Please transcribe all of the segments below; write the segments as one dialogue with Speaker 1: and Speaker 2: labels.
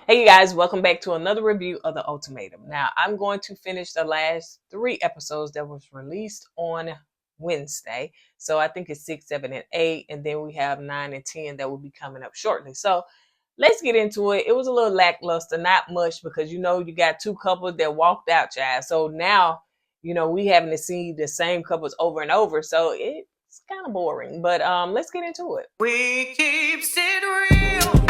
Speaker 1: Hey, you guys, welcome back to another review of The Ultimatum. Now, I'm going to finish the last 3 episodes that was released on Wednesday. So I think it's 6, 7, and 8, and then we have 9 and 10 that will be coming up shortly. So let's get into it. It was a little lackluster, not much, because you got two couples that walked out, child. So now, we having to see the same couples over and over. So it's kind of boring. But let's get into it.
Speaker 2: We keep it real.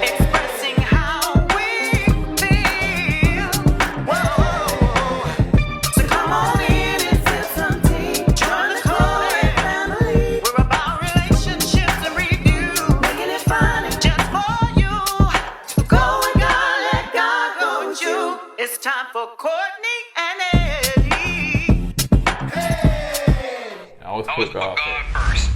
Speaker 2: Expressing how we feel. Whoa. So come on in and sip some tea. Join the KoEd family. We're about relationships and review. Making it fun and just for you. Go with God, let God go with you. It's time for Kourtney and Eddie.
Speaker 3: Now let's put God first.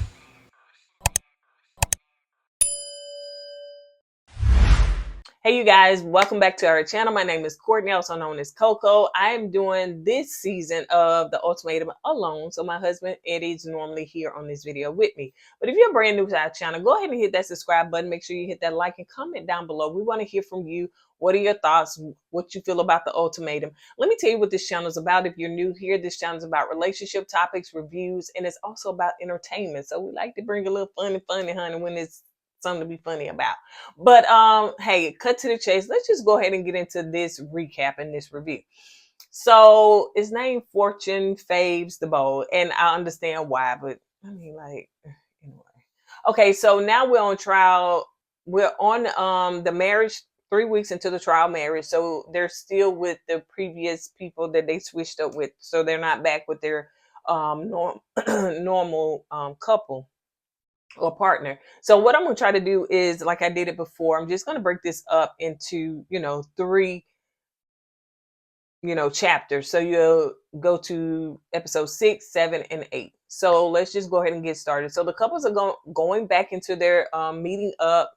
Speaker 1: Hey you guys, welcome back to our channel. My name is Kourtney, also known as Coco. I am doing this season of The Ultimatum alone, so my husband Eddie's normally here on this video with me. But if you're brand new to our channel, go ahead and hit that subscribe button. Make sure you hit that like and comment down below. We want to hear from you. What are your thoughts? What you feel about The Ultimatum? Let me tell you what this channel is about. If you're new here, this channel is about relationship topics, reviews, and it's also about entertainment. So we like to bring a little funny, honey, when it's something to be funny about. But hey, cut to the chase. Let's just go ahead and get into this recap and this review. So it's named Fortune Faves the Bold, and I understand why, but I mean, like, anyway. Okay, so now we're on trial. We're on the marriage, 3 weeks into the trial marriage. So they're still with the previous people that they switched up with. So they're not back with their normal couple or partner. So what I'm going to try to do is, like I did it before, I'm just going to break this up into, 3, chapters. So you'll go to episode 6, 7, and 8. So let's just go ahead and get started. So the couples are going back into their meeting up.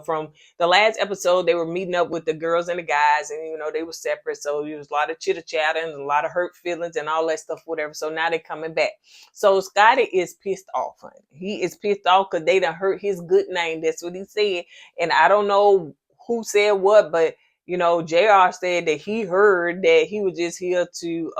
Speaker 1: From the last episode, they were meeting up with the girls and the guys, and they were separate. So there was a lot of chitter chatter and a lot of hurt feelings and all that stuff, whatever. So now they're coming back. So Scotty is pissed off, honey. He is pissed off because they done hurt his good name. That's what he said. And I don't know who said what, but JR said that he heard that he was just here to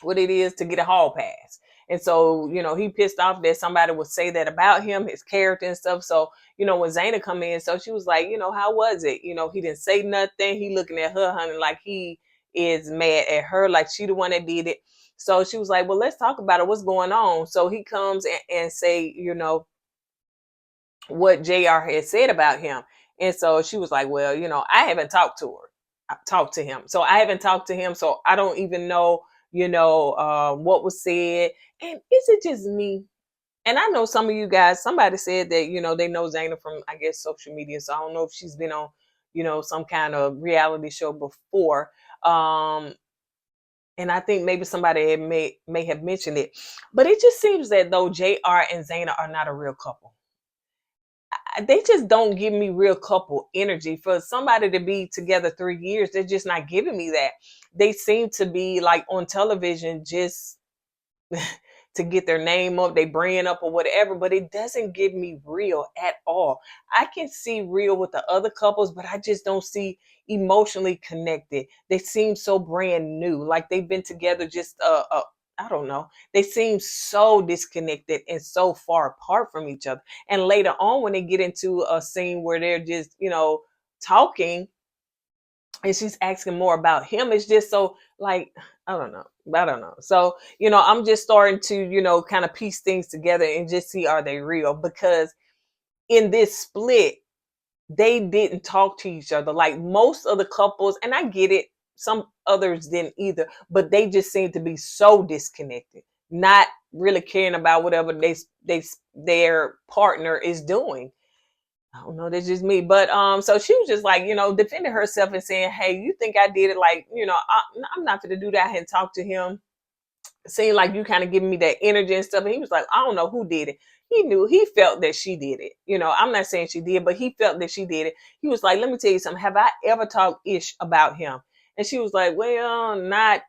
Speaker 1: what it is to get a hall pass. And so, he pissed off that somebody would say that about him, his character and stuff. So, when Zaina come in, so she was like, how was it? He didn't say nothing. He looking at her, honey, like he is mad at her, like she the one that did it. So she was like, well, let's talk about it. What's going on? So he comes and say, what JR had said about him. And so she was like, well, I haven't talked to her. I talked to him. So I haven't talked to him. So I don't even know, what was said. And is it just me? And I know some of you guys, somebody said that, they know Zaina from, I guess, social media. So I don't know if she's been on, some kind of reality show before. And I think maybe somebody may have mentioned it. But it just seems that though JR and Zaina are not a real couple. They just don't give me real couple energy. For somebody to be together 3 years, they're just not giving me that. They seem to be like on television just to get their name up, they brand up or whatever, but it doesn't give me real at all. I can see real with the other couples, but I just don't see emotionally connected. They seem so brand new, like they've been together just I don't know. They seem so disconnected and so far apart from each other. And later on, when they get into a scene where they're just, talking, and she's asking more about him, it's just so like, I don't know. So, I'm just starting to, kind of piece things together and just see, are they real? Because in this split, they didn't talk to each other like most of the couples. And I get it. Some others didn't either, but they just seem to be so disconnected, not really caring about whatever their partner is doing. I don't know, that's just me. But so she was just like, defending herself and saying, hey, you think I did it? Like, I'm not gonna do that. I hadn't talked to him. It seemed like you kind of giving me that energy and stuff. And he was like, I don't know who did it. He felt that she did it. I'm not saying she did, but he felt that she did it. He was like, let me tell you something. Have I ever talked ish about him? And she was like, well, not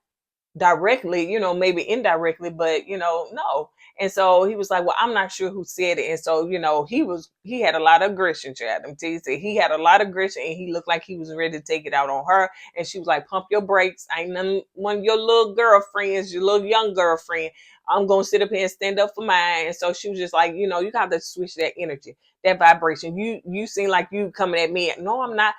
Speaker 1: directly, maybe indirectly, but no. And so he was like, well, I'm not sure who said it. And so, he had a lot of aggression, Chad. I'm telling you, he had a lot of aggression, and he looked like he was ready to take it out on her. And she was like, pump your brakes. I ain't none one of your little girlfriends, your little young girlfriend. I'm going to sit up here and stand up for mine. And so she was just like, you got to switch that energy, that vibration. You seem like you coming at me. No, I'm not.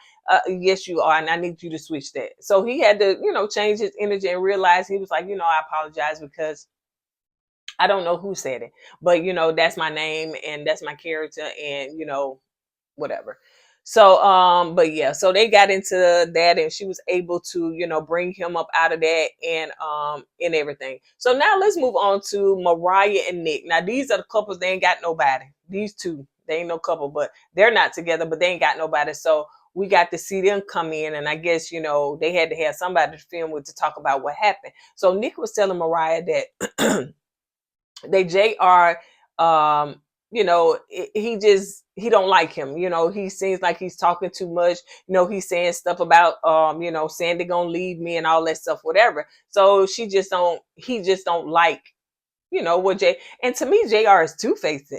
Speaker 1: Yes, you are. And I need you to switch that. So he had to, change his energy and realize. He was like, I apologize because I don't know who said it, but that's my name and that's my character, and whatever. So, but yeah, so they got into that, and she was able to, bring him up out of that, and everything. So now let's move on to Mariah and Nick. Now these are the couples. They ain't got nobody. These two, they ain't no couple, but they're not together, but they ain't got nobody. So we got to see them come in, and I guess they had to have somebody to film with to talk about what happened. So Nick was telling Mariah that they JR, he don't like him. He seems like he's talking too much. He's saying stuff about Sandy gonna leave me and all that stuff, whatever. So he just don't like, what and to me, JR is two-faced,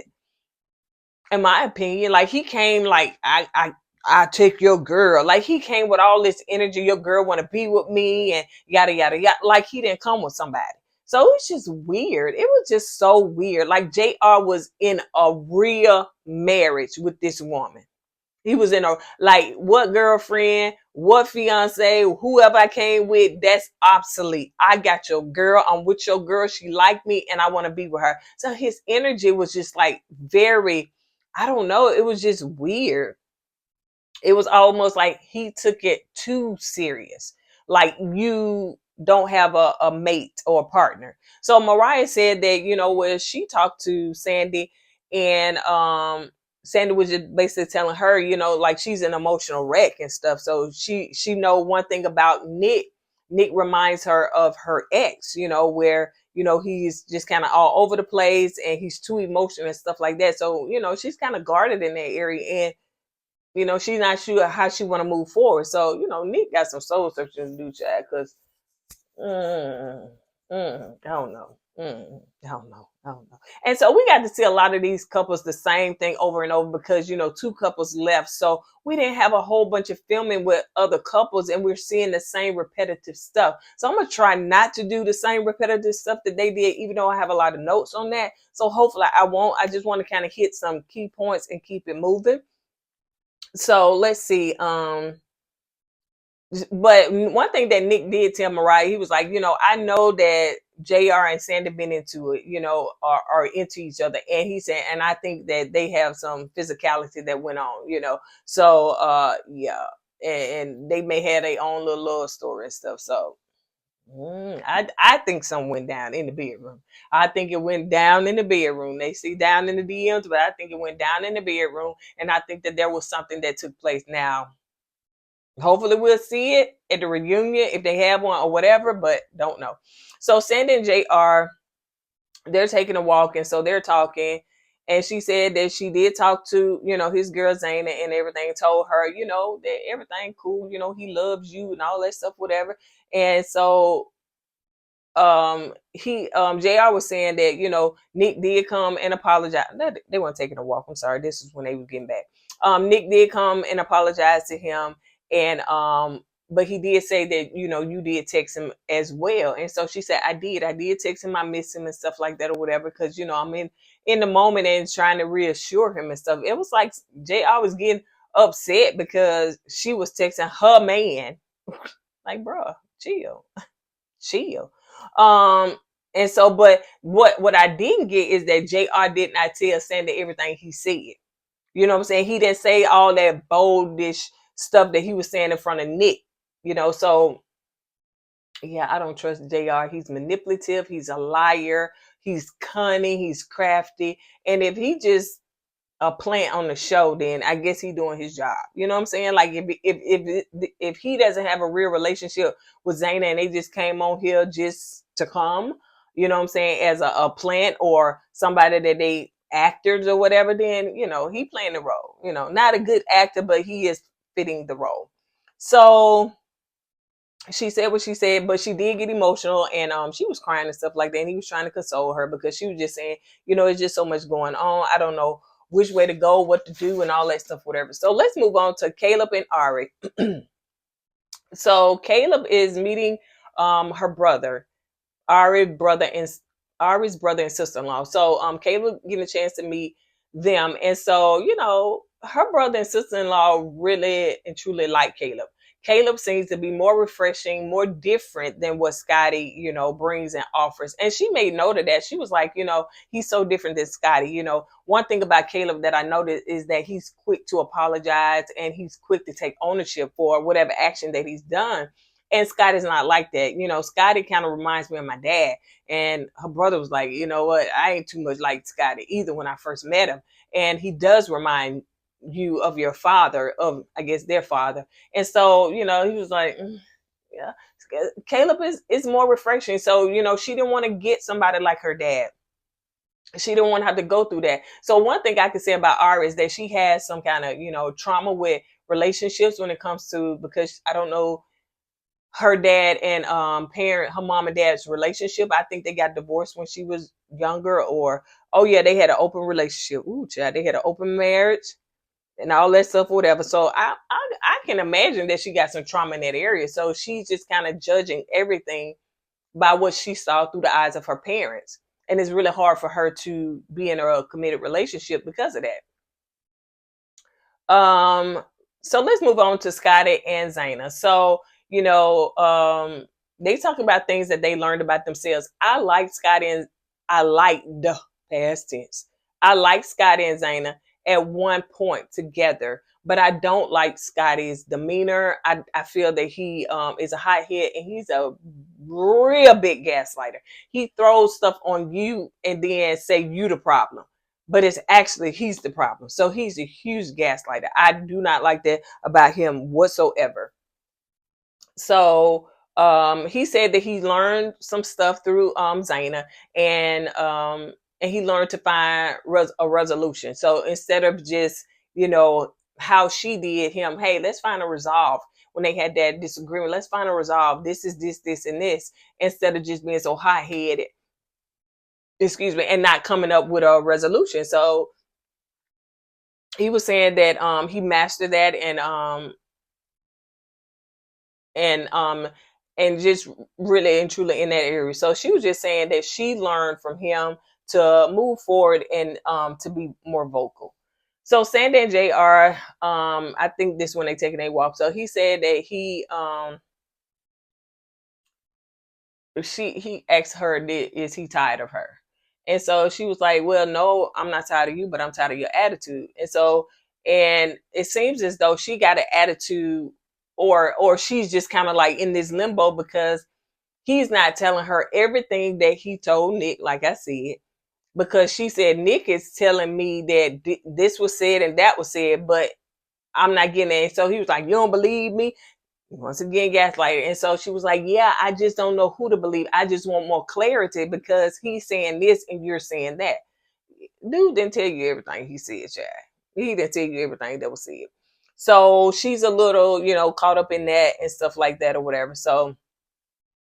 Speaker 1: in my opinion. Like, he came like, I take your girl. Like, he came with all this energy. Your girl want to be with me and yada, yada, yada. Like, he didn't come with somebody. So it's just weird. It was just so weird. Like, JR was in a real marriage with this woman. He was in like, what girlfriend, what fiance, whoever I came with, that's obsolete. I got your girl. I'm with your girl. She liked me and I want to be with her. So his energy was just like very, I don't know. It was just weird. It was almost like he took it too serious. Like, you don't have a mate or a partner. So Mariah said that, when she talked to Sandy, and Sandy was just basically telling her, like, she's an emotional wreck and stuff. So she know one thing about Nick. Nick reminds her of her ex, where, he's just kind of all over the place and he's too emotional and stuff like that. So, she's kind of guarded in that area, and she's not sure how she want to move forward. So, Nick got some soul searching to do, Chad, because I don't know. I don't know. I don't know. And so we got to see a lot of these couples the same thing over and over, because, two couples left. So we didn't have a whole bunch of filming with other couples, and we're seeing the same repetitive stuff. So I'm going to try not to do the same repetitive stuff that they did, even though I have a lot of notes on that. So hopefully I won't. I just want to kind of hit some key points and keep it moving. So let's see. But one thing that Nick did tell Mariah, he was like, I know that JR and Sandy been into it, are into each other. And he said, and I think that they have some physicality that went on, So yeah. And they may have their own little love story and stuff. So I think something went down in the bedroom. I think it went down in the bedroom. They see down in the DMs, but I think it went down in the bedroom. And I think that there was something that took place. Now, hopefully we'll see it at the reunion if they have one or whatever, but don't know. So Sandy and JR, they're taking a walk, and so they're talking. And she said that she did talk to, his girl Zayna, and everything, told her, that everything cool, he loves you and all that stuff, whatever. And so JR was saying that, Nick did come and apologize. They weren't taking a walk. I'm sorry. This is when they were getting back. Nick did come and apologize to him. And but he did say that, you did text him as well. And so she said, I did text him. I miss him and stuff like that or whatever. Because, I'm in the moment and trying to reassure him and stuff. It was like JR was getting upset because she was texting her man. Like, bruh, chill. And so, but what I didn't get is that JR did not tell Sandy everything he said. You know what I'm saying? He didn't say all that boldish stuff that he was saying in front of Nick. So yeah, I don't trust JR. He's manipulative. He's a liar. He's cunning. He's crafty. And if he just a plant on the show, then I guess he's doing his job. You know what I'm saying? Like, if he doesn't have a real relationship with Zayna and they just came on here just to come, you know what I'm saying, as a plant or somebody that they actors or whatever, then, he playing the role. Not a good actor, but he is fitting the role. So she said what she said, but she did get emotional, and she was crying and stuff like that. And he was trying to console her because she was just saying, it's just so much going on. I don't know which way to go, what to do, and all that stuff, whatever. So let's move on to Caleb and Ari. So Caleb is meeting her brother, Ari's brother and Ari's brother and sister-in-law. So Caleb getting a chance to meet them. And so, her brother and sister-in-law really and truly like Caleb. Caleb seems to be more refreshing, more different than what Scotty, brings and offers. And she made note of that. She was like, he's so different than Scotty. One thing about Caleb that I noticed is that he's quick to apologize and he's quick to take ownership for whatever action that he's done. And Scotty's not like that. Scotty kind of reminds me of my dad. And her brother was like, you know what? I ain't too much like Scotty either when I first met him. And he does remind you of your father, of, I guess, their father. And so, he was like, yeah, Caleb is more refreshing. So, she didn't want to get somebody like her dad. She didn't want to have to go through that. So one thing I could say about Ari is that she has some kind of, trauma with relationships when it comes to, because I don't know her dad and her mom and dad's relationship. I think they got divorced when she was younger, or they had an open relationship. Ooh, child, they had an open marriage and all that stuff, whatever. So I can imagine that she got some trauma in that area. So she's just kind of judging everything by what she saw through the eyes of her parents. And it's really hard for her to be in a committed relationship because of that. So let's move on to Scotty and Zaina. So, they talk about things that they learned about themselves. I like the past tense. I like Scotty and Zaina at one point together, but I don't like Scotty's demeanor. I feel that he is a hothead and he's a real big gaslighter. He throws stuff on you and then say you the problem, but it's actually he's the problem. So he's a huge gaslighter. I do not like that about him whatsoever. So he said that he learned some stuff through Zaina, and he learned to find a resolution. So instead of just how she did him, hey, let's find a resolve. When they had that disagreement, let's find a resolve. This is this, and this, instead of just being so hot-headed, excuse me, and not coming up with a resolution. So he was saying that he mastered that, and just really and truly in that area. So she was just saying that she learned from him to move forward and to be more vocal. So Sandy and JR, I think this when they taking a walk. So he said that he asked her, is he tired of her? And so she was like, well, no, I'm not tired of you, but I'm tired of your attitude. And it seems as though she got an attitude, or she's just kind of like in this limbo because he's not telling her everything that he told Nick, like I said, because she said, Nick is telling me that this was said and that was said, but I'm not getting it. So he was like, you don't believe me? Once again, gaslighting. And so she was like, yeah, I just don't know who to believe. I just want more clarity because he's saying this and you're saying that. Dude didn't tell you everything he said, child. He didn't tell you everything that was said. So she's a little, caught up in that and stuff like that or whatever. So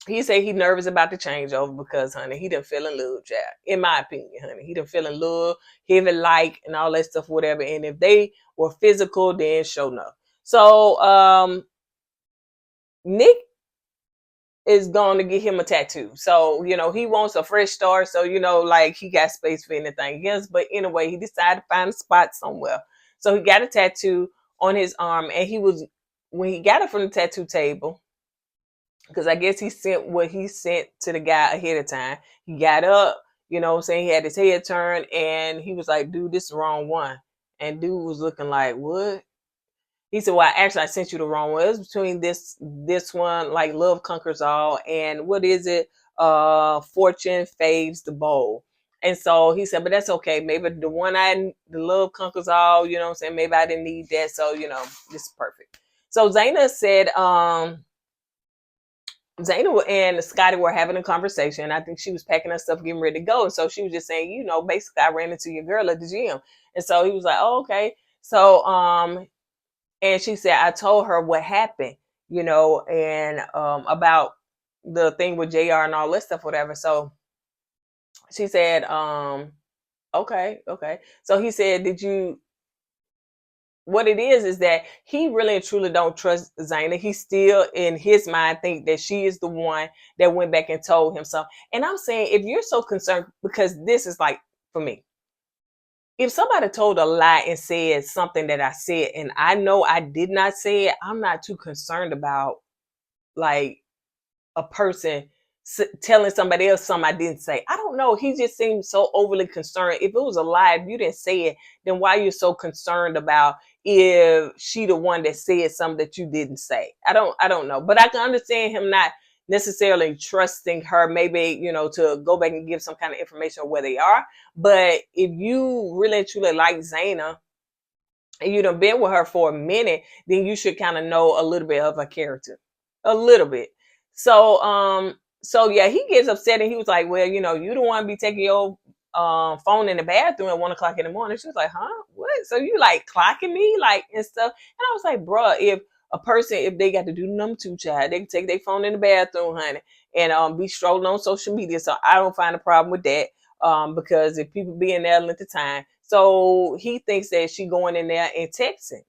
Speaker 1: he said he nervous about the changeover because, honey, he done fell in love, child. In my opinion, honey. He done fell in love, heavy like, and all that stuff, whatever. And if they were physical, then show enough. So Nick is going to get him a tattoo. So, he wants a fresh start. So, like he got space for anything else. But anyway, he decided to find a spot somewhere. So he got a tattoo on his arm. And when he got it from the tattoo table, because I guess he sent what he sent to the guy ahead of time. He got up, he had his head turned. And he was like, dude, this is the wrong one. And dude was looking like, what? He said, well, actually, I sent you the wrong one. It was between this one, like Love Conquers All, and what is it? Fortune Faves the Bold. And so he said, but that's okay. Maybe the Love Conquers All, maybe I didn't need that. So, this is perfect. So Zaina said, Zaina and Scotty were having a conversation. I think she was packing her stuff, getting ready to go. And so she was just saying, basically, I ran into your girl at the gym. And so he was like, oh, okay. So, and she said, I told her what happened. and about the thing with JR and all this stuff, whatever. So she said, okay, okay. So he said, did you, what it is that he really and truly don't trust Zaina. He still in his mind think that she is the one that went back and told him something. And I'm saying, if you're so concerned, because this is like, for me, if somebody told a lie and said something that I said and I know I did not say it, I'm not too concerned about like a person telling somebody else something I didn't say. I don't know. He just seemed so overly concerned. If it was a lie, if you didn't say it, then why are you so concerned about if she the one that said something that you didn't say? I don't know. But I can understand him not necessarily trusting her, maybe, to go back and give some kind of information on where they are. But if you really and truly like Zaina and you done been with her for a minute, then you should kind of know a little bit of her character. A little bit. So yeah, he gets upset and he was like, well, you don't want to be taking your phone in the bathroom at 1 o'clock in the morning. She was like, huh? What? So you like clocking me? Like and stuff. And I was like, bruh, if a person, if they got to do number two, child, they can take their phone in the bathroom, honey, and be strolling on social media. So I don't find a problem with that. Because if people be in there at the time. So he thinks that she going in there and texting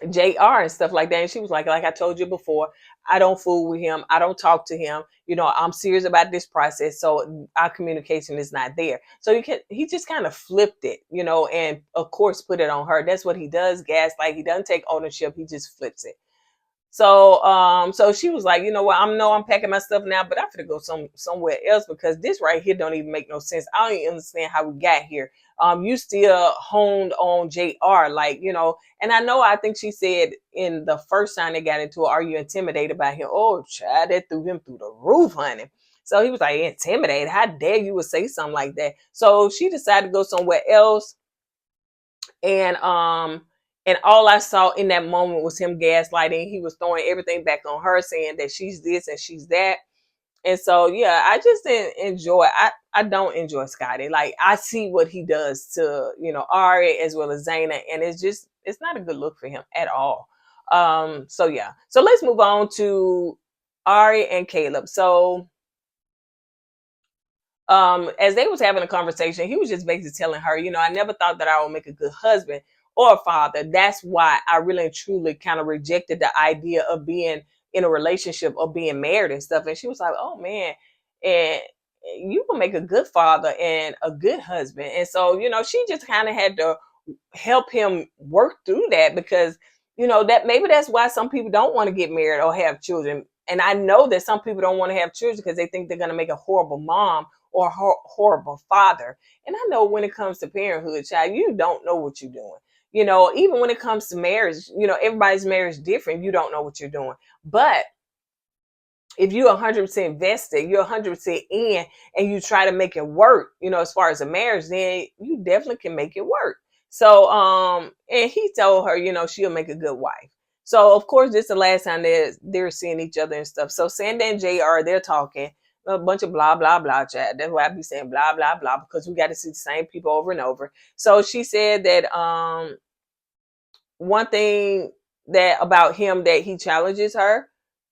Speaker 1: JR and stuff like that. And she was like I told you before, I don't fool with him. I don't talk to him. I'm serious about this process. So our communication is not there. So he just kind of flipped it, and of course put it on her. That's what he does, gaslight. He doesn't take ownership. He just flips it. So she was like, you know what? I'm packing my stuff now, but I'm gonna go somewhere else because this right here don't even make no sense. I don't even understand how we got here. You still honed on JR, like, and I think she said in the first time they got into it, are you intimidated by him? Oh, child, that threw him through the roof, honey. So he was like, intimidated? How dare you would say something like that? So she decided to go somewhere else. And all I saw in that moment was him gaslighting. He was throwing everything back on her, saying that she's this and she's that. And so, yeah, I just didn't enjoy. I don't enjoy Scotty. Like I see what he does to Ari as well as Zaina, and it's not a good look for him at all. So yeah. So let's move on to Ari and Caleb. So as they was having a conversation, he was just basically telling her, I never thought that I would make a good husband or a father. That's why I really and truly kind of rejected the idea of being in a relationship or being married and stuff. And she was like, oh man, and you will make a good father and a good husband. And so, she just kind of had to help him work through that because, that maybe that's why some people don't want to get married or have children. And I know that some people don't want to have children because they think they're going to make a horrible mom or horrible father. And I know when it comes to parenthood, child, you don't know what you're doing. Even when it comes to marriage, everybody's marriage different. You don't know what you're doing. But if you're 100% vested, you're 100% in, and you try to make it work, as far as a marriage, then you definitely can make it work. So, and he told her, she'll make a good wife. So, of course, this is the last time they're seeing each other and stuff. So, Sanda and JR, they're talking a bunch of blah, blah, blah, chat. That's why I be saying blah, blah, blah, because we got to see the same people over and over. So, she said that one thing that about him that he challenges her,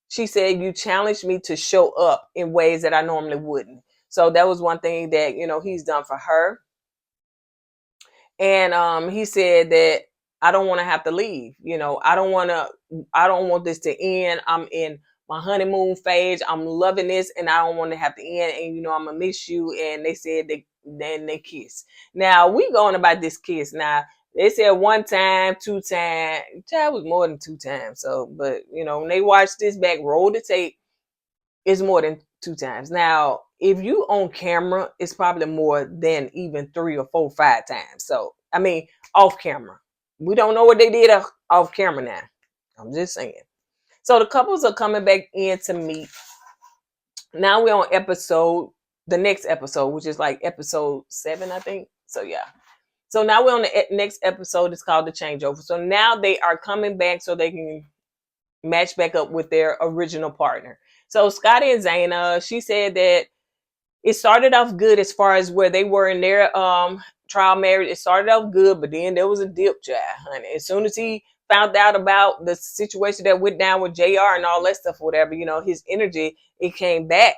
Speaker 1: she said, you challenged me to show up in ways that I normally wouldn't. So that was one thing that, he's done for her. And he said that I don't want to have to leave. I don't want this to end. I'm in my honeymoon phase. I'm loving this and I don't want to have to end. And, I'm going to miss you. And they said then they kiss. Now we going about this kiss. Now, they said one time, two times. Child was more than two times. So, but when they watch this back, roll the tape, it's more than two times. Now, if you on camera, it's probably more than even 3 or 4, 5 times. So, I mean, off camera. We don't know what they did off camera now. I'm just saying. So the couples are coming back in to meet. Now we're on the next episode, which is like episode 7, I think. So yeah. So now we're on the next episode. It's called The Changeover. So now they are coming back so they can match back up with their original partner. So Scotty and Zaina, she said that it started off good as far as where they were in their trial marriage. It started off good, but then there was a dip, child, honey. As soon as he found out about the situation that went down with JR and all that stuff, whatever, his energy, it came back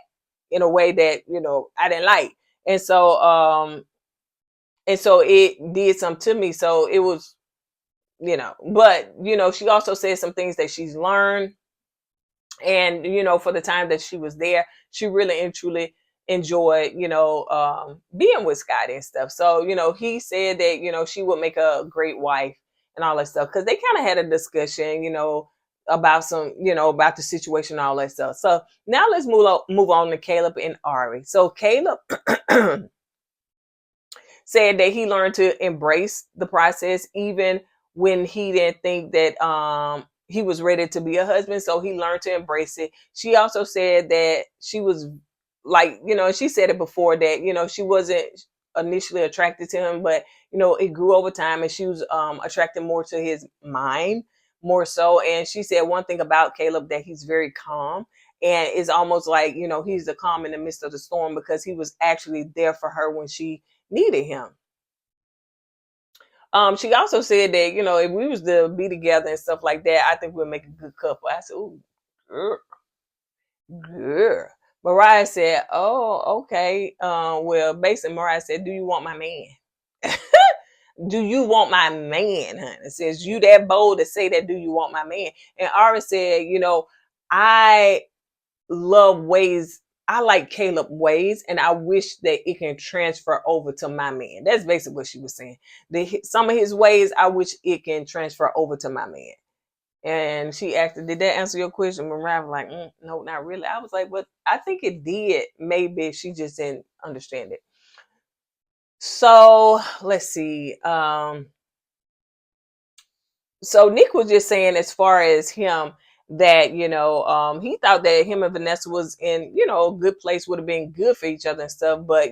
Speaker 1: in a way that, I didn't like. And so it did something to me. So it was, but, she also said some things that she's learned. And, for the time that she was there, she really and truly enjoyed, being with Scotty and stuff. So, he said that, she would make a great wife and all that stuff. Cause they kind of had a discussion, about about the situation and all that stuff. So now let's move on to Caleb and Ari. So Caleb said that he learned to embrace the process even when he didn't think that he was ready to be a husband. So he learned to embrace it. She also said that she was like, she said it before that, she wasn't initially attracted to him, but it grew over time, and she was attracted more to his mind more so. And she said one thing about Caleb, that he's very calm, and it's almost like, he's the calm in the midst of the storm, because he was actually there for her when she needed him. She also said that, if we was to be together and stuff like that, I think we'll make a good couple. I said, ooh, girl. Mariah said, oh, okay. Well, basically, Mariah said, do you want my man? Do you want my man, honey? It says, you that bold to say that, do you want my man? And Ari said, I love ways. I like Caleb ways, and I wish that it can transfer over to my man. That's basically what she was saying. Some of his ways, I wish it can transfer over to my man. And she asked, did that answer your question? Mariah was like, no, not really. I was like, but I think it did. Maybe she just didn't understand it. So let's see. So Nick was just saying, as far as him, that he thought that him and Vanessa was in a good place, would have been good for each other and stuff, but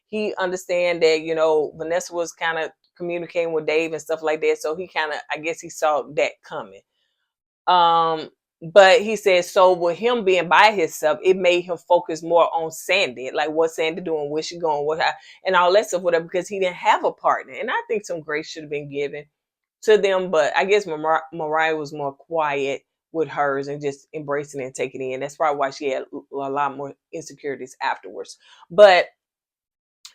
Speaker 1: he understand that Vanessa was kind of communicating with Dave and stuff like that, so he kind of, I guess, he saw that coming. But he said, so with him being by himself, it made him focus more on Sandy, like what Sandy doing, where she going, and all that stuff, whatever, because he didn't have a partner. And I think some grace should have been given to them, but I guess Mariah was more quiet with hers and just embracing it and taking it in. That's probably why she had a lot more insecurities afterwards. But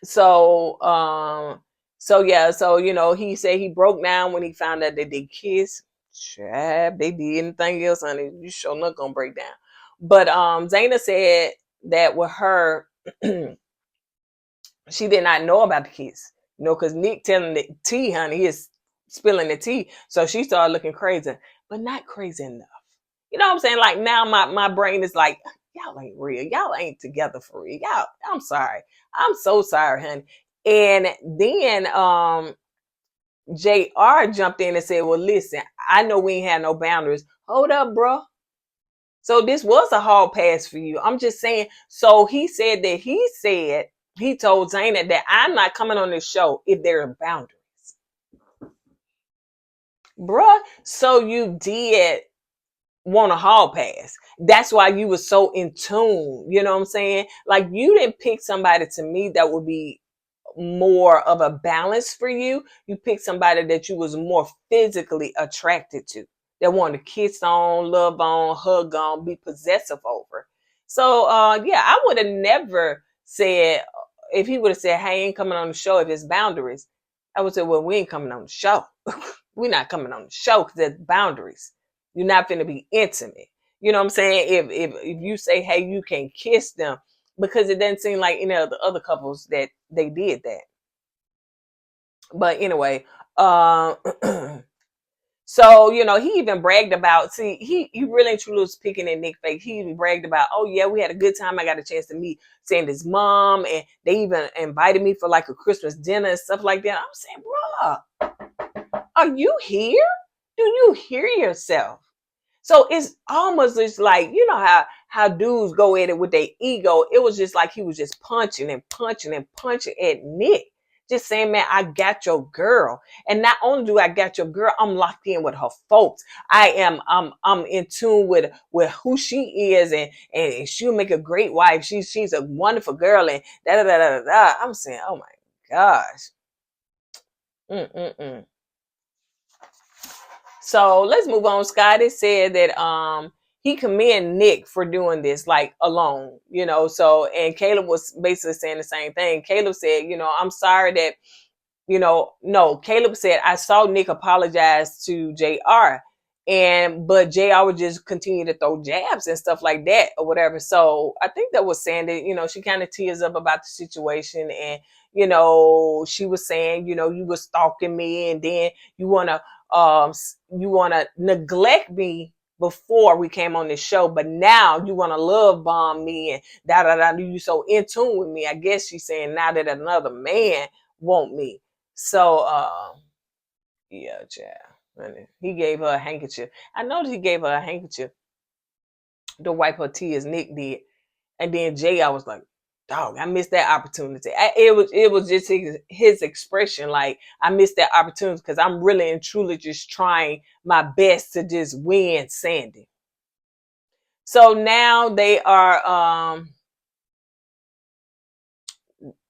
Speaker 1: so yeah, so he said he broke down when he found out that they kissed. Chap, they did anything else, honey, you sure not gonna break down. But Zaina said that with her, she did not know about the kiss, because Nick telling the tea, honey, he is spilling the tea. So she started looking crazy, but not crazy enough. You know what I'm saying? Like, now my brain is like, y'all ain't real. Y'all ain't together for real. Y'all, I'm sorry. I'm so sorry, honey. And then JR jumped in and said, well, listen, I know we ain't had no boundaries. Hold up, bro. So this was a hall pass for you. I'm just saying. So he said that he told Zaina that I'm not coming on this show if there are boundaries. Bruh, so you did want a hall pass. That's why you were so in tune. You know what I'm saying? Like, you didn't pick somebody, to me, that would be more of a balance for you. You picked somebody that you was more physically attracted to, that wanted to kiss on, love on, hug on, be possessive over. So yeah, I would have never said, if he would have said, hey, I ain't coming on the show if it's boundaries, I would say, well, we ain't coming on the show. We're not coming on the show because there's boundaries. You're not going to be intimate. You know what I'm saying? If you say, hey, you can kiss them, because it doesn't seem like any of the other couples that they did that. But anyway, so he even bragged about, he really and truly was picking in Nick face. He even bragged about, oh yeah, we had a good time. I got a chance to meet Sandy's mom, and they even invited me for like a Christmas dinner and stuff like that. I'm saying, bro, are you here? Do you hear yourself? So it's almost just like, how dudes go at it with their ego. It was just like he was just punching and punching and punching at Nick. Just saying, man, I got your girl. And not only do I got your girl, I'm locked in with her folks. I'm in tune with who she is, and she'll make a great wife. She's a wonderful girl, and da da da da da. I'm saying, oh my gosh. So let's move on. Scotty said that he commend Nick for doing this like alone, So and Caleb was basically saying the same thing. Caleb said, I'm sorry that no, Caleb said, I saw Nick apologize to JR, but JR would just continue to throw jabs and stuff like that or whatever. So I think that was saying that, she kind of tears up about the situation, and, she was saying, you were stalking me, and then you want to neglect me before we came on this show, but now you want to love bomb me and da da da. You so in tune with me. I guess she's saying now that another man want me. So, yeah, child. He gave her a handkerchief. I noticed he gave her a handkerchief to wipe her tears. Nick did, and then Jay, I was like, dog, I missed that opportunity. It was just his expression, like I missed that opportunity because I'm really and truly just trying my best to just win Sandy. So now they are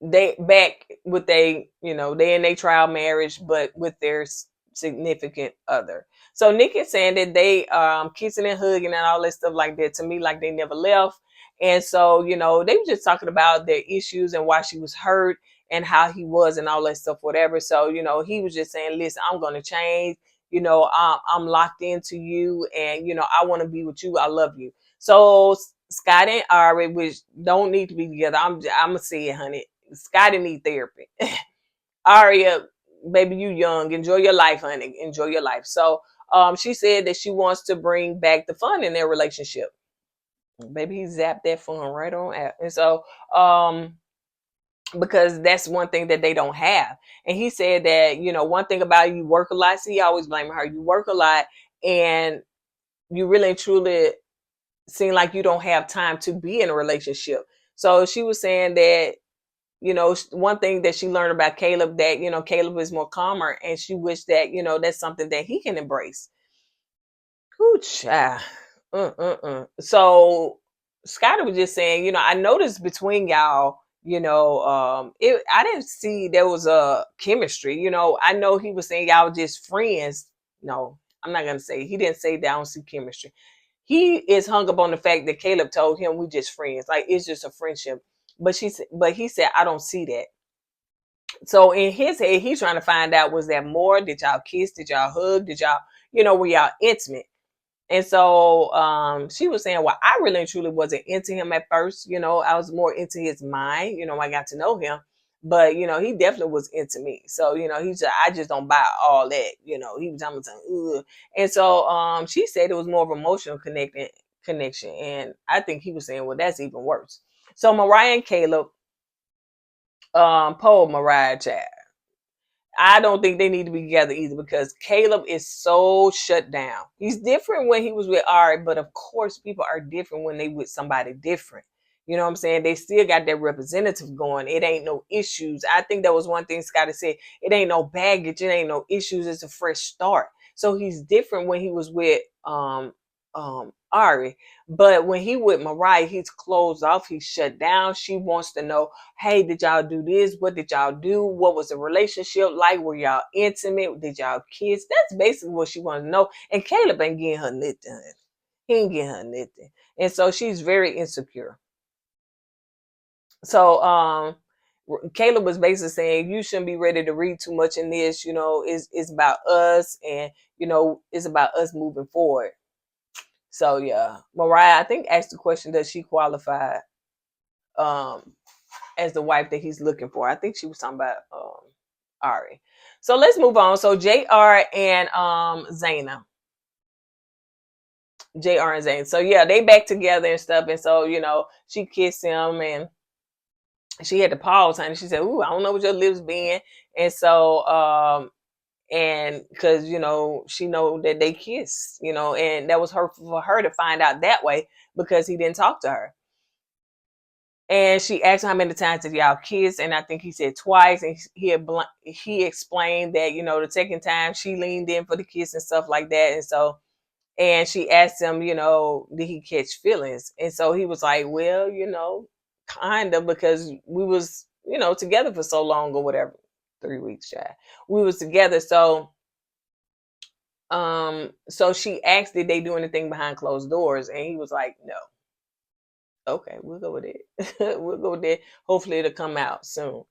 Speaker 1: they back with they in their trial marriage, but with their significant other. So Nick is saying that they kissing and hugging and all that stuff like that, to me like they never left. And so they were just talking about their issues and why she was hurt and how he was and all that stuff, whatever. So he was just saying, listen, I'm going to change. I'm locked into you, and I want to be with you. I love you. So Scott and Ari, which don't need to be together, I'm gonna say it, honey. Scotty need therapy. Aria, baby, you young. Enjoy your life, honey. Enjoy your life. So she said that she wants to bring back the fun in their relationship. Baby, he zapped that fun right on out. And so because that's one thing that they don't have. And he said that, one thing about you work a lot. See, he always blaming her. You work a lot, and you really and truly seem like you don't have time to be in a relationship. So she was saying that one thing that she learned about Caleb, that, Caleb is more calmer, and she wished that, that's something that he can embrace. Ooh, child. So Scotty was just saying, I noticed between y'all, I didn't see there was a chemistry. I know he was saying y'all just friends. No, I'm not gonna say, he didn't say that I don't see chemistry. He is hung up on the fact that Caleb told him we just friends, like it's just a friendship. But he said, I don't see that. So in his head, he's trying to find out, was that more? Did y'all kiss? Did y'all hug? Did y'all, were y'all intimate? And so she was saying, well, I really and truly wasn't into him at first. I was more into his mind. I got to know him. But, he definitely was into me. So, I just don't buy all that. He was talking about, ugh. And so she said it was more of emotional connection. And I think he was saying, well, that's even worse. So Mariah and Caleb, Mariah, child. I don't think they need to be together either, because Caleb is so shut down. He's different when he was with Ari, but of course people are different when they with somebody different. You know what I'm saying? They still got that representative going. It ain't no issues. I think that was one thing Scotty said. It ain't no baggage. It ain't no issues. It's a fresh start. So he's different when he was with Ari. But when he with Mariah, he's closed off. He's shut down. She wants to know, hey, did y'all do this? What did y'all do? What was the relationship like? Were y'all intimate? Did y'all kiss? That's basically what she wants to know. And Caleb ain't getting her nothing. He ain't getting her nothing. And so she's very insecure. So Caleb was basically saying, you shouldn't be ready to read too much in this. It's about us, and it's about us moving forward. So yeah, Mariah, I think, asked the question, does she qualify as the wife that he's looking for? I think she was talking about Ari. So let's move on. So JR and Zaina. JR and Zayn. So yeah, they back together and stuff. And so, she kissed him, and she had to pause, honey. She said, ooh, I don't know what your lips been. And so and because she know that they kissed, and that was hurtful for her to find out that way, because he didn't talk to her. And she asked him how many times did y'all kiss, and I think he said twice. And he explained that the second time she leaned in for the kiss and stuff like that. And so, and she asked him, did he catch feelings? And so he was like, well, kind of, because we was together for so long or whatever, 3 weeks, child. We was together, so So she asked, did they do anything behind closed doors? And he was like, no. Okay, we'll go with it. We'll go with it. Hopefully it'll come out soon.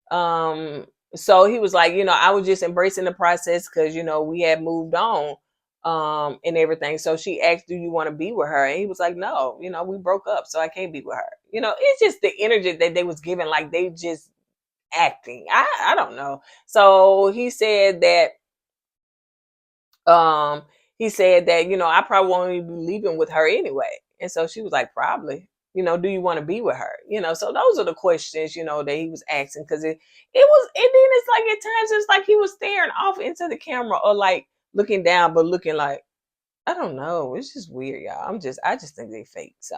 Speaker 1: Um, so he was like, I was just embracing the process because, we had moved on, and everything. So she asked, do you want to be with her? And he was like, no, we broke up, so I can't be with her. It's just the energy that they was giving, like they just acting. I don't know. So um, he said that, I probably won't even be leaving with her anyway. And so she was like, probably, do you want to be with her? So those are the questions, that he was asking. Cause it was, and then it's like at times it's like he was staring off into the camera or like looking down, but looking like, I don't know. It's just weird, y'all. I just think they fake. So,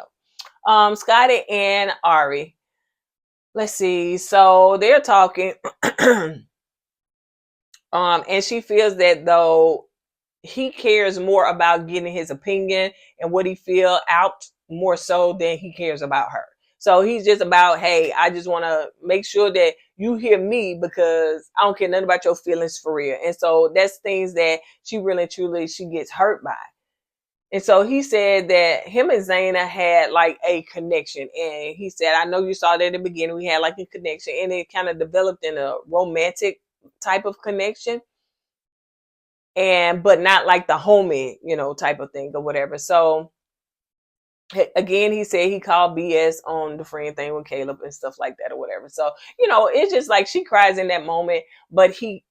Speaker 1: Scotty and Ari, let's see. So they're talking, and she feels that though he cares more about getting his opinion and what he feel out more so than he cares about her. So he's just about, hey, I just want to make sure that you hear me because I don't care nothing about your feelings for real. And so that's things that she really truly she gets hurt by. And so he said that him and Zaina had like a connection. And he said, I know you saw that in the beginning. We had like a connection and it kind of developed in a romantic type of connection. But not like the homie, type of thing or whatever. So again, he said he called BS on the friend thing with Caleb and stuff like that or whatever. So, it's just like she cries in that moment, but he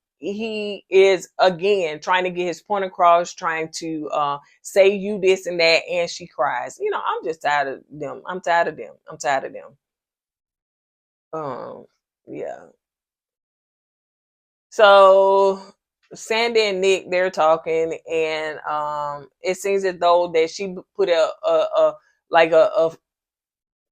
Speaker 1: is again trying to get his point across, trying to say you this and that, and she cries. I'm just tired of them. I'm tired of them. I'm tired of them. Yeah. So Sandy and Nick, they're talking, and it seems as though that she put a like a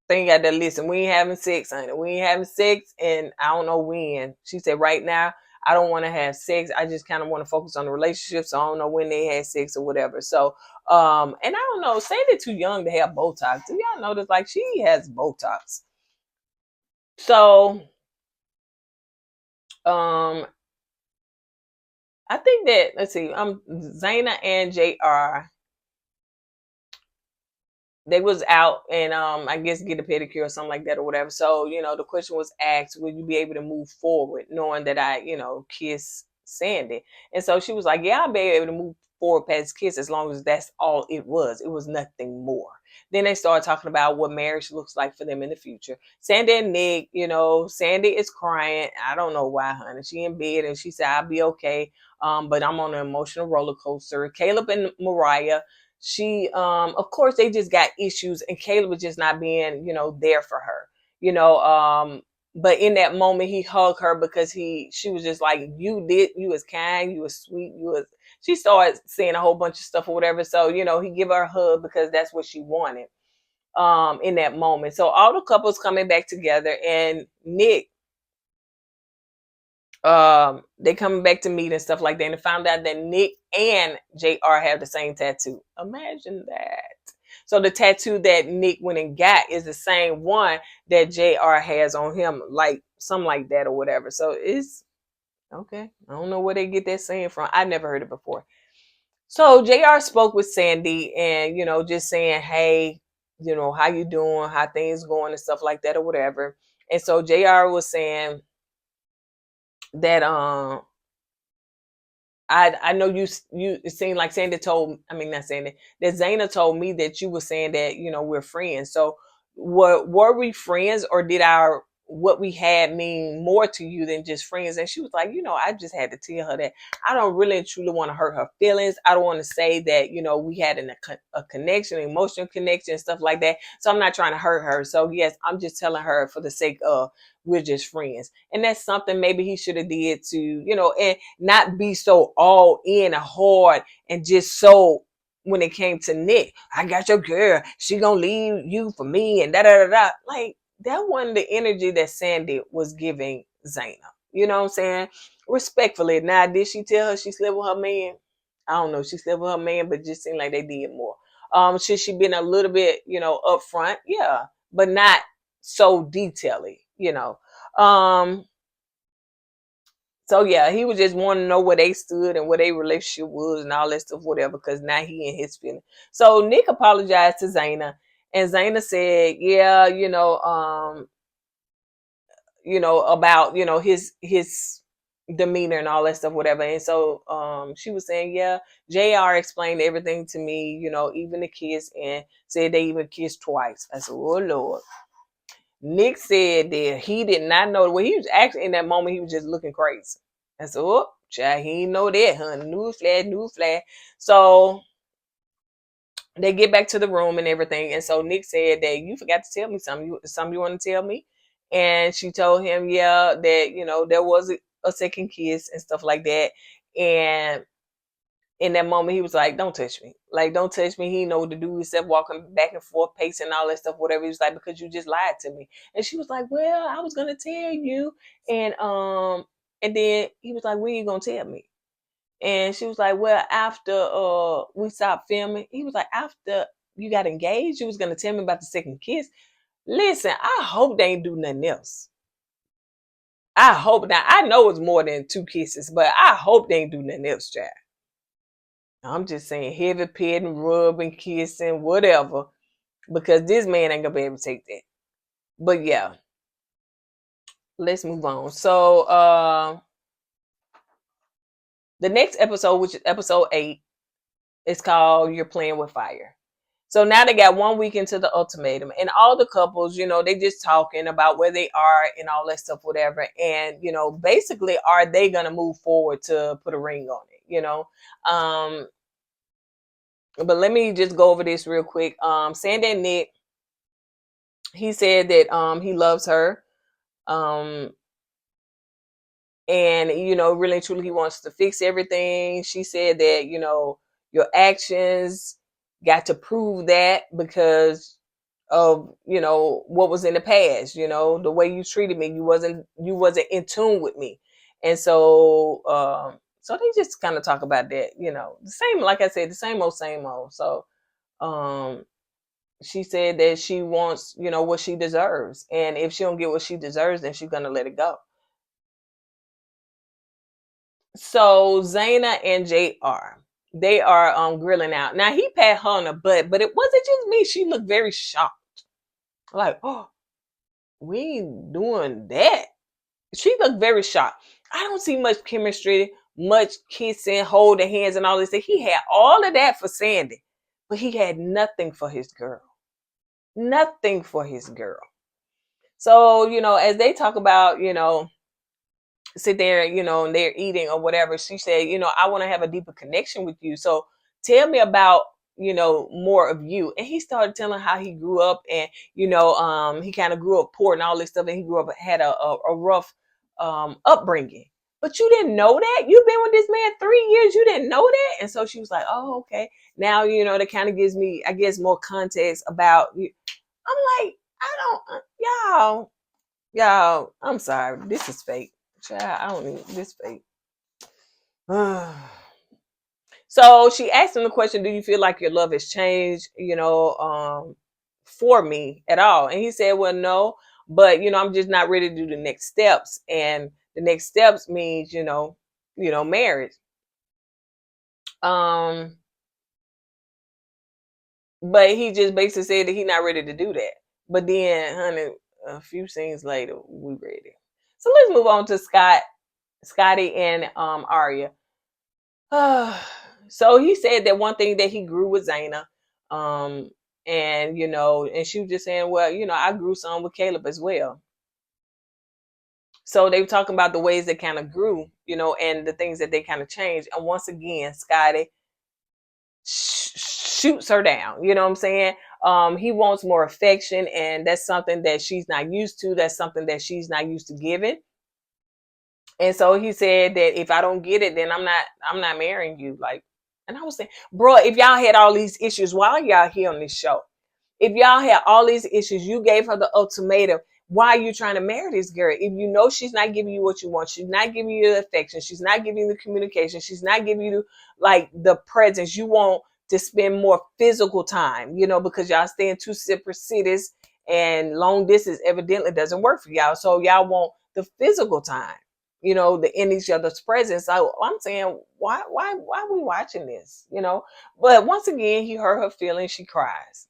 Speaker 1: thing at the listen. We ain't having sex, honey. We ain't having sex, and I don't know when. She said right now I don't want to have sex. I just kind of want to focus on the relationship. So I don't know when they had sex or whatever. So and I don't know. Sandy too young to have Botox. Do y'all notice like she has Botox? So um I think that let's see, Zaina and JR, they was out and I guess get a pedicure or something like that or whatever. So, the question was asked, will you be able to move forward knowing that I, kiss Sandy? And so she was like, yeah, I'll be able to move forward past kiss as long as that's all it was. It was nothing more. Then they started talking about what marriage looks like for them in the future. Sandy and Nick, Sandy is crying. I don't know why, honey. She in bed and she said, I'll be okay. But I'm on an emotional roller coaster. Caleb and Mariah, she of course they just got issues and Caleb was just not being there for her, but in that moment he hugged her because she was just like, you was kind, you was sweet, she started saying a whole bunch of stuff or whatever. So he give her a hug because that's what she wanted in that moment. So all the couples coming back together, and Nick, they coming back to meet and stuff like that, and found out that Nick and JR have the same tattoo. Imagine that. So the tattoo that Nick went and got is the same one that JR has on him, like something like that or whatever. So it's okay. I don't know where they get that saying from. I never heard it before. So JR spoke with Sandy and just saying, hey, how you doing, how things going and stuff like that or whatever. And so JR was saying that I know you it seemed like Sandy told, I mean not Sandy, that Zaina told me that you were saying that we're friends. So were we friends, or did our what we had mean more to you than just friends? And she was like, I just had to tell her that I don't really and truly want to hurt her feelings. I don't want to say that we had a connection, an emotional connection and stuff like that. So I'm not trying to hurt her. So yes, I'm just telling her for the sake of we're just friends. And that's something maybe he should have did to and not be so all in and hard and just so when it came to Nick, I got your girl, she gonna leave you for me and da da da da. Like that wasn't the energy that Sandy was giving Zaina. You know what I'm saying? Respectfully. Now, did she tell her she slept with her man? I don't know. She slept with her man, but it just seemed like they did more. Should she been a little bit, upfront? Yeah, but not so detailing, Um, So yeah, he was just wanting to know where they stood and where their relationship was and all that stuff, whatever, because now he in his feeling. So Nick apologized to Zaina, and Zaina said, yeah, about, his demeanor and all that stuff, whatever. And so she was saying, yeah, JR explained everything to me, even the kiss, and said they even kissed twice. I said, oh Lord. Nick said that he did not know. Well, he was actually in that moment, he was just looking crazy. I said, oh, child, he didn't know that, honey. Newsflash, newsflash. So they get back to the room and everything. And so Nick said that you forgot to tell me something. Something you want to tell me? And she told him, yeah, that, there was a second kiss and stuff like that. And in that moment, he was like, don't touch me. Like, don't touch me. He didn't know what to do except walking back and forth, pacing, all that stuff, whatever. He was like, because you just lied to me. And she was like, well, I was going to tell you. And then he was like, when you going to tell me? And she was like, well, after we stopped filming. He was like, after you got engaged, you was going to tell me about the second kiss. Listen, I hope they ain't do nothing else. I hope not. I know it's more than 2 kisses, but I hope they ain't do nothing else, child. I'm just saying heavy petting, rubbing, kissing, whatever, because this man ain't gonna be able to take that. But yeah, let's move on. So the next episode, which is episode 8, is called You're Playing with Fire. So now they got 1 week into the ultimatum, and all the couples, they just talking about where they are and all that stuff, whatever. And, basically, are they going to move forward to put a ring on it, But let me just go over this real quick. Sandy and Nick, he said that he loves her. And, really and truly, he wants to fix everything. She said that, your actions got to prove that because of, what was in the past, the way you treated me. You wasn't in tune with me. And so they just kind of talk about that, the same, like I said, the same old, same old. So, she said that she wants, what she deserves. And if she don't get what she deserves, then she's going to let it go. So Zaina and JR, they are grilling out. Now he pat her on the butt, but it wasn't just me. She looked very shocked. Like, oh, we ain't doing that. She looked very shocked. I don't see much chemistry, much kissing, holding hands, and all this. He had all of that for Sandy, but he had nothing for his girl. Nothing for his girl. So, as they talk about, sit there, and they're eating or whatever, she said, I want to have a deeper connection with you. So tell me about, more of you. And he started telling how he grew up and, he kind of grew up poor and all this stuff. And he grew up, had a rough upbringing. But you didn't know that? You've been with this man 3 years. You didn't know that? And so she was like, oh, okay. Now, that kind of gives me, I guess, more context about you. I'm like, I don't, y'all, I'm sorry. This is fake. Child, I don't need this fake. So she asked him the question, do you feel like your love has changed, for me at all? And he said, well, no, but, I'm just not ready to do the next steps. And the next steps means, marriage. But he just basically said that he's not ready to do that. But then, honey, a few scenes later, we ready. So let's move on to Scotty and Arya. So he said that one thing that he grew with Zaina, and and she was just saying, well, I grew some with Caleb as well. So they were talking about the ways they kind of grew, and the things that they kind of changed. And once again, Scotty shoots her down. You know what I'm saying? He wants more affection, and that's something that she's not used to. That's something that she's not used to giving. And so he said that if I don't get it, then I'm not marrying you. Like, and I was saying, bro, if y'all had all these issues, why are y'all here on this show? If y'all had all these issues, you gave her the ultimatum. Why are you trying to marry this girl? If you know she's not giving you what you want, she's not giving you the affection, she's not giving you the communication, she's not giving you like the presence. You want to spend more physical time, because y'all stay in 2 separate cities and long distance evidently doesn't work for y'all. So y'all want the physical time. in each other's presence. So I'm saying, why are we watching this? But once again, he hurt her feelings. She cries,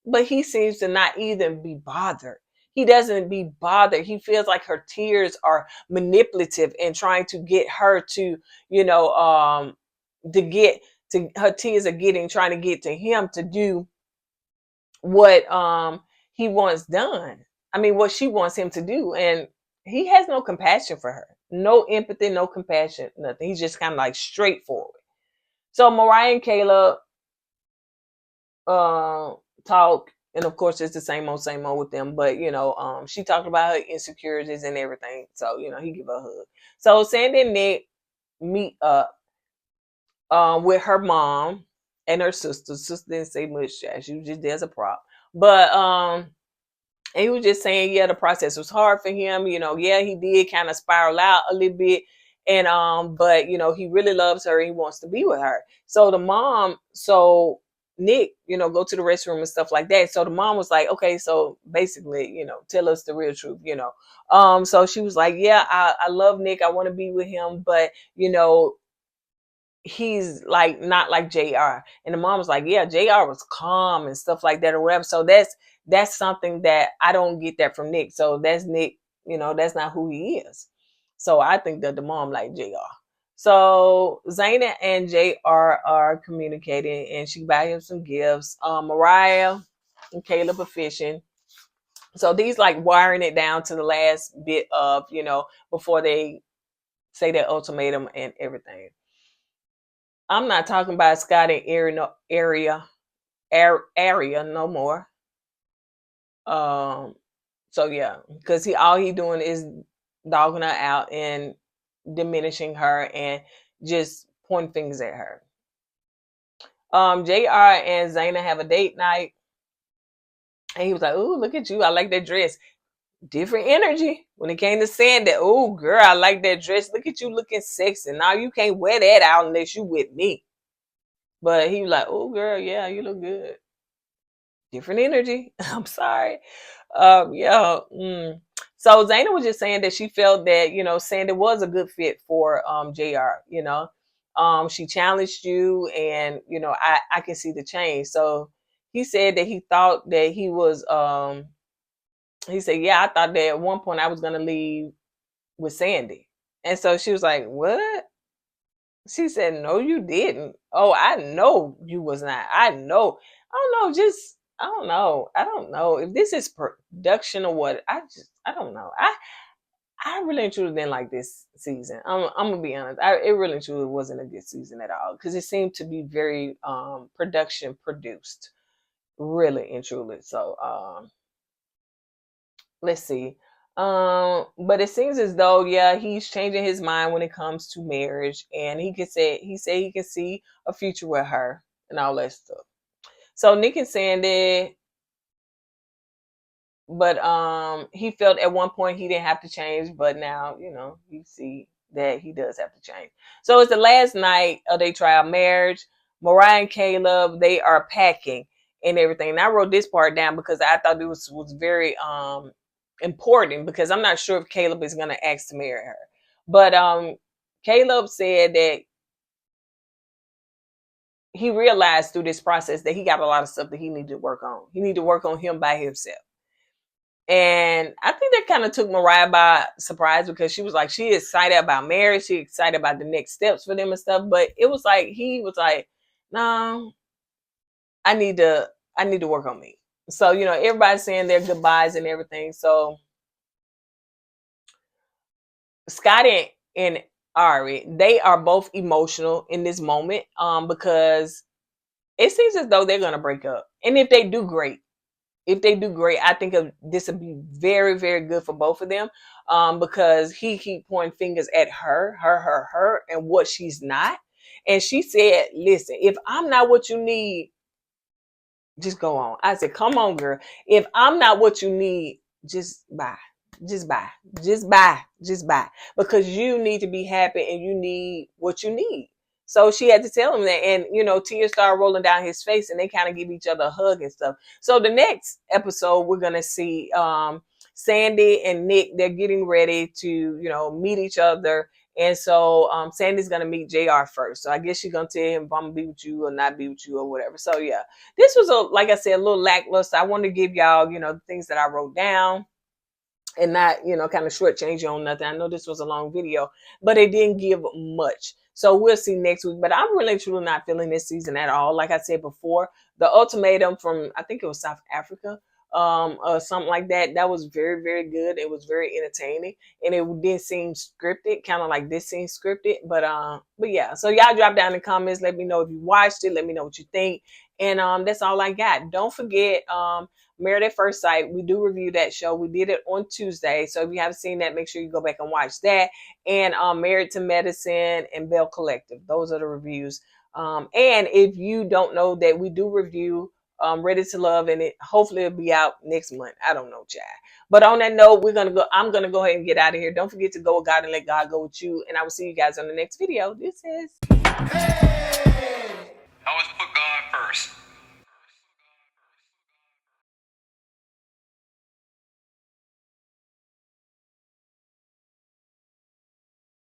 Speaker 1: but he seems to not even be bothered. He doesn't be bothered. He feels like her tears are manipulative and trying to get her to, to get to her tears are trying to get to him to do what he wants done. I mean, what she wants him to do. And he has no compassion for her. No empathy, no compassion, nothing. He's just kind of like straightforward. So Mariah and Caleb uh, talk, and of course it's the same old with them. But she talked about her insecurities and everything. So he give her a hug. So Sandy and Nick meet up with her mom and her sister. Sister didn't say much. She was just there as a prop. But and he was just saying, yeah, the process was hard for him. Yeah, he did kind of spiral out a little bit. And but he really loves her. He wants to be with her. So the mom, Nick, go to the restroom and stuff like that. So the mom was like, okay, so basically, tell us the real truth, So she was like, yeah, I love Nick. I want to be with him, but he's like not like JR. And the mom was like, yeah, JR was calm and stuff like that or whatever. So that's something that I don't get that from Nick. So that's Nick, that's not who he is. So I think that the mom like JR. So Zaina and JR are communicating, and she buy him some gifts. Mariah and Caleb are fishing. So these like wiring it down to the last bit of, before they say their ultimatum and everything. I'm not talking about Scott and area no more. So yeah, because all he doing is dogging her out and diminishing her and just pointing fingers at her. JR and Zaina have a date night, and he was like, "Ooh, look at you! I like that dress." Different energy when it came to saying that. "Oh, girl, I like that dress. Look at you looking sexy. Now you can't wear that out unless you with me." But he was like, "Oh, girl, yeah, you look good." Different energy. I'm sorry. Yeah. So Zaina was just saying that she felt that, Sandy was a good fit for JR, She challenged you, and I can see the change. So he said that he thought that he said, yeah, I thought that at one point I was gonna leave with Sandy. And so she was like, what? She said, no, you didn't. Oh, I know you was not. I know. I don't know. I don't know. I don't know if this is production or what. I don't know. I really and truly didn't like this season. I'm gonna be honest. It really and truly wasn't a good season at all, because it seemed to be very production produced, really and truly. So let's see. But it seems as though, yeah, he's changing his mind when it comes to marriage, and he said he can see a future with her and all that stuff. So Nick and Sandy, but he felt at one point he didn't have to change, but now you see that he does have to change. So it's the last night of their trial marriage. Mariah and Caleb, they are packing and everything. And I wrote this part down because I thought it was very important, because I'm not sure if Caleb is going to ask to marry her. But Caleb said that he realized through this process that he got a lot of stuff that he needed to work on. He needed to work on him by himself. And I think that kind of took Mariah by surprise, because she was like, she excited about marriage. She excited about the next steps for them and stuff. But it was like, he was like, no, I need to work on me. So, everybody's saying their goodbyes and everything. So Scott and Ari, they are both emotional in this moment, because it seems as though they're going to break up. And if they do, great. I think this would be very, very good for both of them, because he keep pointing fingers at her, and what she's not. And she said, listen, if I'm not what you need, just go on. I said, come on, girl. If I'm not what you need, just buy. Just buy. Just buy. Just buy. Because you need to be happy, and you need what you need. So she had to tell him that, and tears started rolling down his face, and they kind of give each other a hug and stuff. So the next episode, we're gonna see Sandy and Nick, they're getting ready to, you know, meet each other. And so Sandy's gonna meet JR first. So I guess she's gonna tell him if I'm gonna be with you or not be with you or whatever. So yeah, this was like I said, a little lackluster. I want to give y'all, you know, the things that I wrote down and not, you know, kind of shortchange you on nothing. I know this was a long video, but it didn't give much. So we'll see next week. But I'm really truly not feeling this season at all. Like I said before, the Ultimatum from, I think it was South Africa, or something like that. That was very, very good. It was very entertaining, and it didn't seem scripted, kind of like this seems scripted. But yeah. So y'all drop down in the comments. Let me know if you watched it. Let me know what you think. And that's all I got. Don't forget, Married at First Sight. We do review that show. We did it on Tuesday. So if you haven't seen that, make sure you go back and watch that. And Married to Medicine and Bell Collective. Those are the reviews. And if you don't know that we do review Ready to Love, and it hopefully it'll be out next month. I don't know, Chad. But on that note, I'm gonna go ahead and get out of here. Don't forget to go with God and let God go with you. And I will see you guys on the next video. This is
Speaker 3: Hey! Always put God